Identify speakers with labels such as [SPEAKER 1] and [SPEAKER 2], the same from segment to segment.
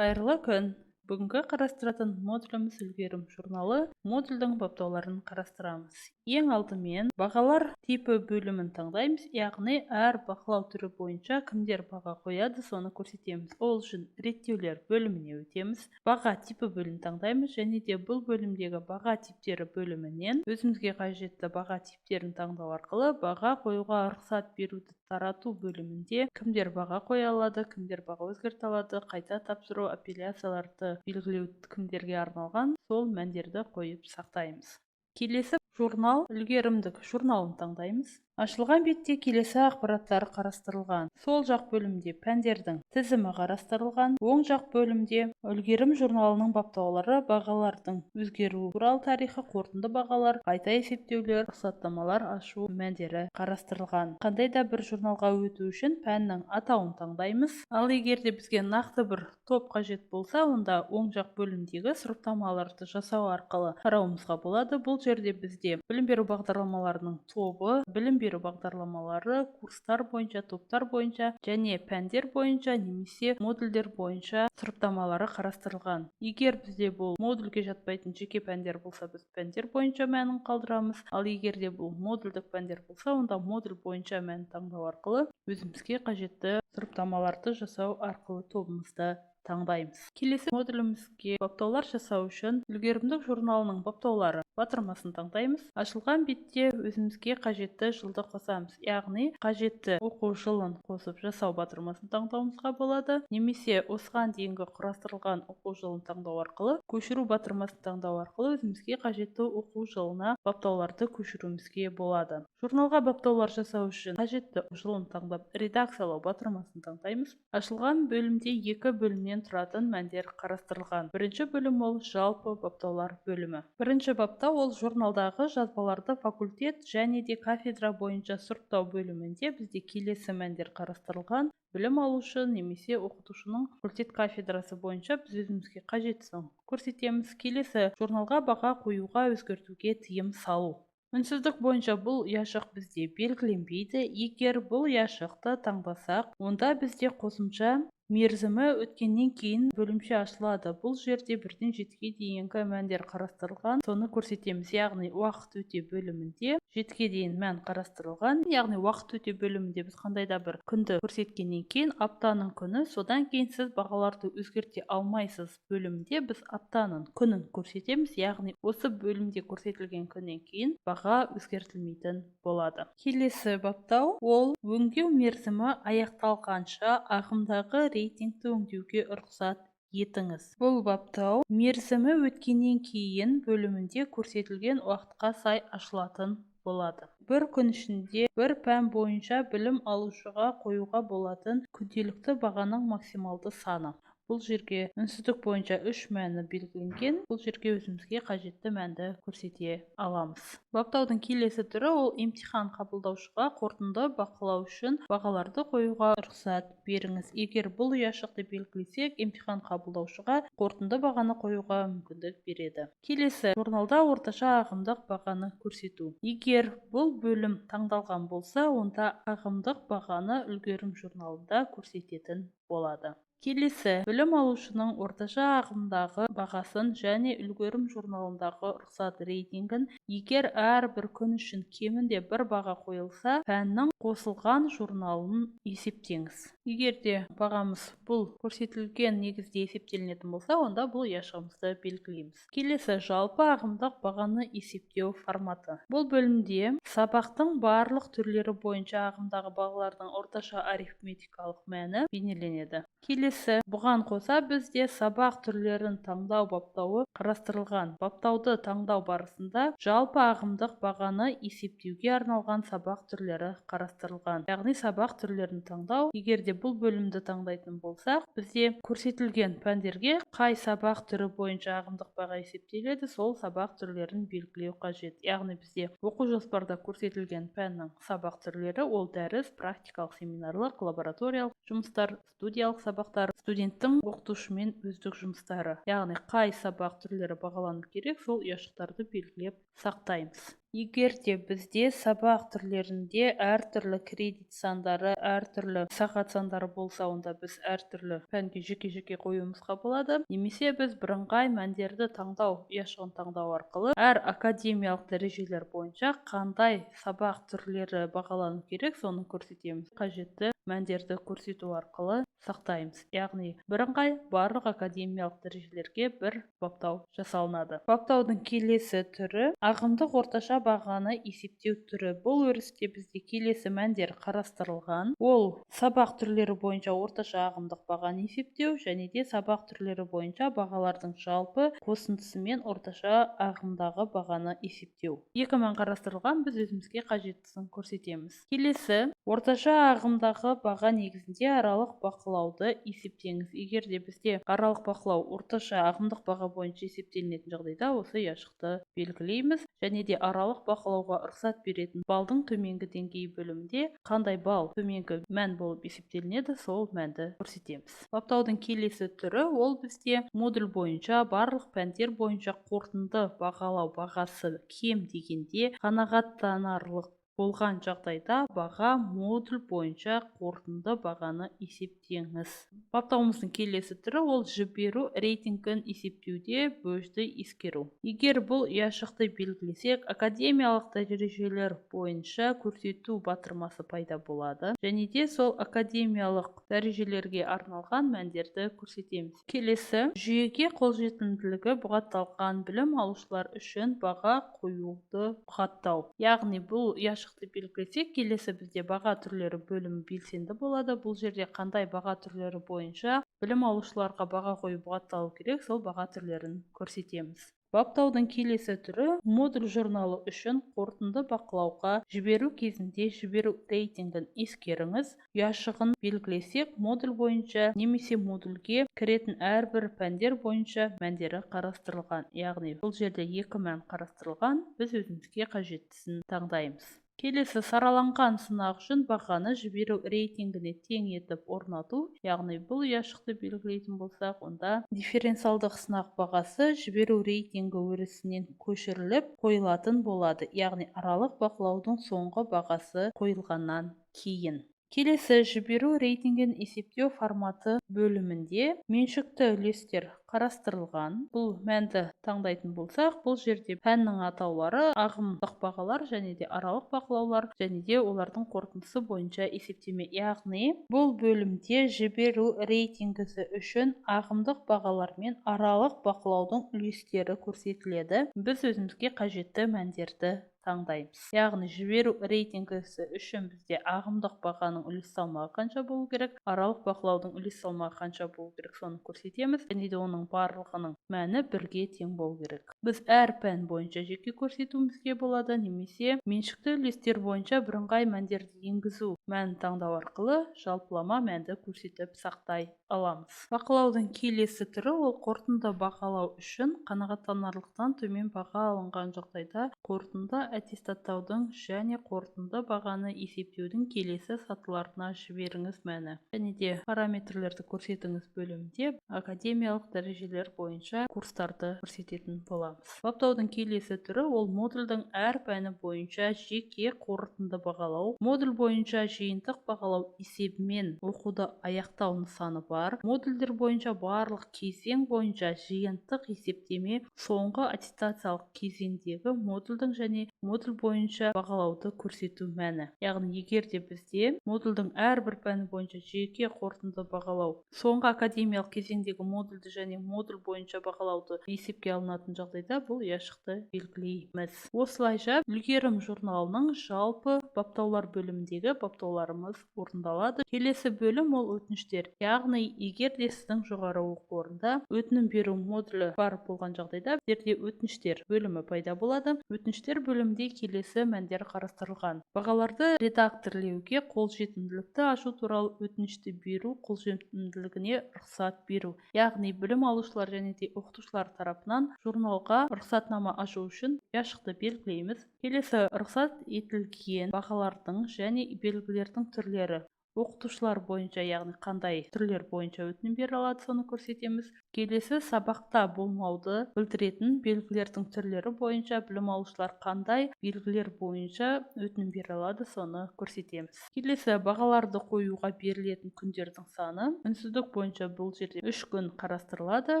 [SPEAKER 1] Қайырлы күн! Бүгінгі қарастыратын модуліміз үлгерім журналы модульдің баптауларын қарастырамыз. Ең алдымен бағалар типі бөлімін таңдаймыз, яғни әр бақылау түрі бойынша кімдер баға қояды, соны көрсетеміз. Ол үшін реттеулер бөліміне өтеміз. Баға типі бөлімін таңдаймыз және де бұл бөлімдегі баға типтері бөлімінен өзімізге қажетті баға типтерін таңдау арқылы баға қоюға рұқсат беруді тарату бөлімінде кімдер баға қоя алады, кімдер баға өзгерте алады, қайта тапсыру, апелляцияларды белгілеу кімдерге арналған, сол мәндерді қойып сақтаймыз. Келесі журнал үлгерімдік журналын таңдаймыз. Ашылған бетте келесі ақпараттар қарастырылған. Сол жақ бөлімде пәндердің тізімі қарастырылған. Оң жақ бөлімде үлгерім журналының баптаулары, бағалардың өзгеруі туралы тарихы, қорытынды бағалар, қайта есептеулер, рұқсаттамалар ашу мәндері қарастырылған. Қандай да бір журналға өту үшін пәннің атауын таңдаймыз. Ал егер де бізге нақты бір топ қажет болса, онда оң жақ бөлімдегі сұрыптамаларды жасау арқылы қарауымызға болады. Бұл жерде бізде білім беру бағдарламаларының тобы, білім беру бағдарламалары, курстар бойынша, топтар бойынша және пәндер бойынша немесе модульдер бойынша сұрыптамалары қарастырылған. Егер бізде бұл модульге жатпайтын жеке пәндер болса, біз пәндер бойынша мәнін қалдырамыз. Ал егер де бұл модульдік пәндер болса, онда модуль бойынша мәнін таңдау арқылы өзімізге қажетті сұрыптамаларды жасау арқылы тобымызды таңдаймыз. Келесі модулімізге баптаулар жасау үшін үлгерімдік журналының баптаулары батырмасын таңдаймыз. Ашылған бетте өзімізге қажетті жылды қосамыз, яғни қажетті оқу жылын қосып жасау батырмасын таңдауымызға болады. Немесе осыған дейінгі құрастырылған оқу жылын таңдау арқылы, көшіру батырмасын таңдау арқылы өзімізге қажетті оқу жылына баптауларды көшіруімізге болады. Журналға баптаулар жасау үшін қажетті жылын таңдап редакциялау батырмасын таңдаймыз. Ашылған бөлімде екі бөлімнен тұратын мәндер қарастырылған. Бірінші бөлім ол жалпы баптаулар бөлімі. Бірінші баптау ол журналдағы жазбаларды факультет және де кафедра бойынша сұрыптау бөлімінде бізде келесі мәндер қарастырылған. Білім алушы немесе оқытушының факультет кафедрасы бойынша біз өзімізге қажеттісін көрсетеміз. Келесі журналға баға қоюға, өзгертуге тыйым салу. Үнсіздік бойынша бұл ұяшық бізде белгіленбейді. Егер бұл ұяшықты таңдасақ, онда бізде қосымша мерзімі өткеннен кейін бөлімше ашылады. Бұл жерде 1-ден 7-ге дейінгі мәндер қарастырылған, соны көрсетеміз. Яғни уақыт өте бөлімінде 7-ге дейін мән қарастырылған. Яғни уақыт өте бөлімінде біз қандай да бір күнді көрсеткеннен кейін аптаның күні, содан кейін сіз бағаларды өзгерте алмайсыз бөлімінде біз аптаның күнін көрсетеміз. Яғни осы бөлімде көрсетілген күннен кейін баға өзгертілмейтін болады. Келесі баптау ол өңдеу мерзімі аяқталғанша ағымдағы рейтингті өңдеуге рұқсат етіңіз. Бұл баптау мерзімі өткеннен кейін бөлімінде көрсетілген уақытқа сай ашылатын болады. Бір күн ішінде бір пән бойынша білім алушыға қоюға болатын күнделікті бағаның максималды саны. Бұл жерге үнсіздік бойынша 3 мәні белгіленген. Бұл жерге өзімізге қажетті мәнді көрсете аламыз. Баптаудың келесі түрі ол емтихан қабылдаушыға қорытынды бақылау үшін бағаларды қоюға рұқсат беріңіз. Егер бұл ұяшықты белгілесек, емтихан қабылдаушыға қорытынды бағаны қоюға мүмкіндік береді. Келесі журналда орташа ағымдық бағаны көрсету. Егер бұл бөлім таңдалған болса, онда ағымдық бағаны үлгерім журналында көрсететін болады. Келесі білім алушының орташа ағымдағы бағасын және үлгерім журналындағы рұқсат рейтингін егер әрбір күн үшін кемінде бір баға қойылса, пәннің қосылған журналын есептеңіз. Егер де бағамыз бұл көрсетілген негізде есептелінетін болса, онда бұл ұяшығымызды белгілейміз. Келесі жалпы ағымдық бағаны есептеу форматы. Бұл бөлімде сабақтың барлық түрлері бойынша ағымдағы бағалардың орташа арифметикалық мәні бейнеленеді. Келесі бұған қоса бізде сабақ түрлерін таңдау баптауы қарастырылған. Баптауды таңдау барысында жалпы ағымдық бағаны есептеуге арналған сабақ түрлері қарастырылған. Яғни сабақ түрлерін таңдау, егер де бұл бөлімді таңдайтын болсақ, бізде көрсетілген пәндерге қай сабақ түрі бойынша ағымдық баға есептеледі, сол сабақ түрлерін белгілеу қажет. Яғни бізде оқу жоспарда көрсетілген пәннің сабақ түрлері ол дәріс, практикалық, семинарлық, лабораториялық жұмыстар, студиялық сабақтар студенттің оқытушымен өздік жұмыстары. Яғни қай сабақ түрлері бағалану керек, сол ұяшықтарды белгілеп сақтаймыз. Егер де бізде сабақ түрлерінде әртүрлі кредит сандары, әртүрлі сағат сандары болса, онда біз әртүрлі пәнге жеке-жеке қоюымызға болады. Немесе біз бірыңғай мәндерді таңдау, ұяшығын таңдау арқылы әр академиялық дәрежелер бойынша қандай сабақ түрлері бағалану керек, соны көрсетеміз. Қажетті мәндерді көрсету арқылы сақтаймыз. Яғни бірыңғай барлық академиялық дәрежелерге бір баптау жасалынады. Баптаудың келесі түрі ағымдық орташа бағаны есептеу түрі. Бұл өрісте бізде келесі мәндер қарастырылған. Ол сабақ түрлері бойынша орташа ағымдық бағаны есептеу және де сабақ түрлері бойынша бағалардың жалпы қосындысымен орташа ағымдағы бағаны есептеу. Екі мән қарастырылған, біз өзімізге қажеттісін көрсетеміз. Келесі орташа ағымдағы баға негізінде аралық бақылауды есептеңіз. Егер де бізде аралық бақылау орташа ағымдық баға бойынша есептелінетін жағдайда осы ұяшықты белгілейміз. Және де аралық бақылауға рұқсат беретін балдың төменгі деңгейі бөлімінде қандай бал төменгі мән болып есептелінеді, сол мәнді көрсетеміз. Баптаудың келесі түрі ол бізде модуль бойынша барлық пәндер бойынша қорытынды бағалау бағасы кем дегенде қанағаттанарлық болған жағдайда баға модуль бойынша қорытынды бағаны есептеңіз. Баптауымыздың келесі түрі ол жіберу рейтингін есептеуде бөжді ескеру. Егер бұл ұяшықты белгілесек, академиялық дәрежелер бойынша көрсету батырмасы пайда болады. Және де сол академиялық дәрежелерге арналған мәндерді көрсетеміз. Келесі жүйеге қолжетімділігі бұғатталған білім алушылар үшін баға қоюды бұғаттау. Яғни бұл ұяшық белгілесек, келесі бізде баға түрлері бөлімі белсенді болады. Бұл жерде қандай баға түрлері бойынша білім алушыларға баға қою бұғатталу керек, сол баға түрлерін көрсетеміз. Баптаудың келесі түрі модуль журналы үшін қорытынды бақылауға жіберу кезінде жіберу рейтингін ескеріңіз. Ұяшығын белгілесек, модуль бойынша немесе модульге кіретін әрбір пәндер бойынша мәндері қарастырылған. Яғни бұл жерде екі мән қарастырылған, біз өзімізге қажеттісін таңдаймыз. Келесі сараланған сынақ үшін бағаны жіберу рейтингіне тең етіп орнату. Яғни бұл ұяшықты белгілейтін болсақ, онда дифференциалдық сынақ бағасы жіберу рейтингі өрісінен көшіріліп қойылатын болады. Яғни аралық бақылаудың соңғы бағасы қойылғаннан кейін. Келесі жіберу рейтингін есептеу форматы бөлімінде меншікті үлестер қарастырылған. Бұл мәнді таңдайтын болсақ, бұл жерде пәннің атаулары, ағымдық бағалар және де аралық бақылаулар және де олардың қорытындысы бойынша есептеме. Яғни бұл бөлімде жіберу рейтингісі үшін ағымдық бағалар мен аралық бақылаудың үлестері көрсетіледі. Біз өзімізге қажетті мәндерді таңдаймыз. Яғни жіберу рейтингісі үшін бізде ағымдық бағаның үлес салмағы қанша болу керек, аралық бақылаудың үлес салмағы қанша болу керек, соны көрсетеміз. Және де оның барлығының мәні бірге тең болу керек. Біз әр пән бойынша жеке көрсетуімізге болады, немесе меншікті үлестер бойынша бірыңғай мәндерді енгізу мәнін таңдау арқылы жалпылама мәнді көрсетіп сақтай аламыз. Бақылаудың келесі түрі ол қорытынды бағалау үшін қанағаттанарлықтан төмен баға алынған жағдайда қорытынды аттестаттаудың және қорытынды бағаны есептеудің келесі сатыларына жіберіңіз мәні. Және де параметрлерді көрсетіңіз бөлімінде академиялық дәрежелер бойынша курстарды көрсететін боламыз. Баптаудың келесі түрі ол модульдің әр пәні бойынша жеке қорытынды бағалау. Модуль бойынша жиынтық бағалау есебімен оқуды аяқтау нысаны бар. Модульдер бойынша барлық кезең бойынша жиынтық есептеме соңғы аттестациялық кезеңдегі модульдің және модуль бойынша бағалауды көрсету мәні. Яғни егер де бізде модульдің әрбір пәні бойынша жеке қорытынды бағалау соңғы академиялық кезеңдегі модульді және модуль бойынша бағалауды есепке алынатын жағдайда бұл ұяшықты белгілейміз. Осылайша үлгерім журналының жалпы баптаулар бөліміндегі баптауларымыз орындалады. Келесі бөлім ол өтініштер. Яғни егер де сіздің жоғары оқу орнында өтінім беру модулі бар болған жағдайда біздерде өтініштер бөлімі пайда болады. Өтініштер бөлімінде келесі мәндер қарастырылған. Бағаларды редакторлеуге қолжетімділікті ашу туралы өтінішті беру қолжетімділігіне рұқсат беру. Яғни білім алушылар және де оқытушылар тарапынан журналға рұқсатнама ашу үшін ұяшықты белгілейміз. Келесі рұқсат етілген бағалардың және белгілердің түрлері. оқытушылар бойынша, яғни қандай түрлер бойынша өтінім бере алады, соны көрсетеміз. Келесі сабақта болмауды білдіретін белгілердің түрлері бойынша білім алушылар қандай белгілер бойынша өтінім бере алады, соны көрсетеміз. Келесі бағаларды қоюға берілетін күндердің саны. Үнсіздік бойынша бұл жерде 3 күн қарастырылады.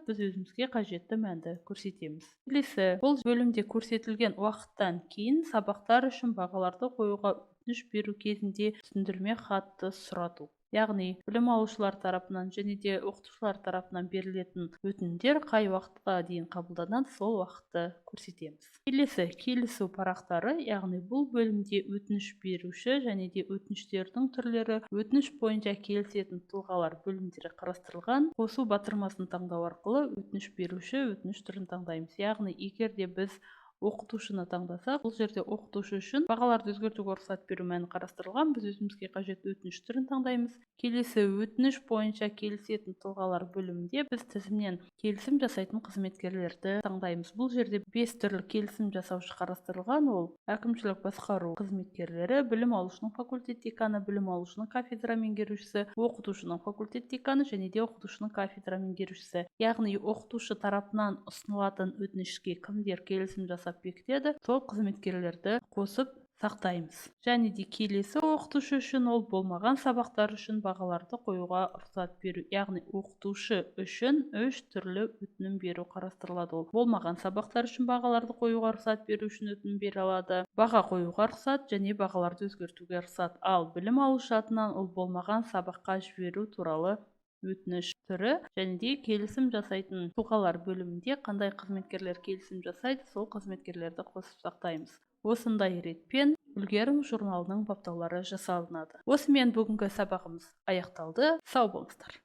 [SPEAKER 1] Біз өзімізге қажетті мәнді көрсетеміз. Келесі, бұл бөлімде көрсетілген уақыттан кейін сабақтар үшін бағаларды қоюға өтініш беру кезінде түсіндірме хатты сұрату. Яғни білім алушылар тарапынан және де оқытушылар тарапынан берілетін өтінімдер қай уақытқа дейін қабылданады, сол уақытты көрсетеміз. Келесі, келісу парақтары, яғни бұл бөлімде өтініш беруші және де өтініштердің түрлері, өтініш бойынша келісетін тұлғалар бөлімдері қарастырылған. Қосу батырмасын таңдау арқылы өтініш беруші, өтініш түрін таңдаймыз. Яғни егер де біз оқытушыны таңдасақ, бұл жерде оқытушы үшін бағаларды өзгертуге рұқсат беру мәні қарастырылған. Біз өзімізге қажетті өтініш түрін таңдаймыз. Келесі, өтініш бойынша келісетін тұлғалар бөлімінде біз тізімнен келісім жасайтын қызметкерлерді таңдаймыз. Бұл жерде 5 түрлі келісім жасаушы қарастырылған. Ол әкімшілік басқару қызметкерлері, білім алушының факультет деканы, білім алушының кафедра меңгерушісі, оқытушының факультет деканы және де оқытушының кафедра меңгерушісі. Яғни оқытушы тарапынан ұсынылатын өтінішке кімдер келісім жасап бекітеді, сол қызметкерлерді қосып сақтаймыз. Және де келесі, оқытушы үшін ол болмаған сабақтар үшін бағаларды қоюға рұқсат беру. Яғни оқытушы үшін 3 түрлі өтінім беру қарастырылады. Ол болмаған сабақтар үшін бағаларды қоюға рұқсат беру үшін өтінім бере алады, баға қоюға рұқсат және бағаларды өзгертуге рұқсат. Ал білім алушы атынан ол болмаған сабаққа жіберу туралы өтініш түрі және де келісім жасайтын тұлғалар бөлімінде қандай қызметкерлер келісім жасайды, сол қызметкерлерді қосып сақтаймыз. Осындай ретпен үлгерім журналының баптаулары жасалынады. Осымен бүгінгі сабағымыз аяқталды. Сау болыңыздар.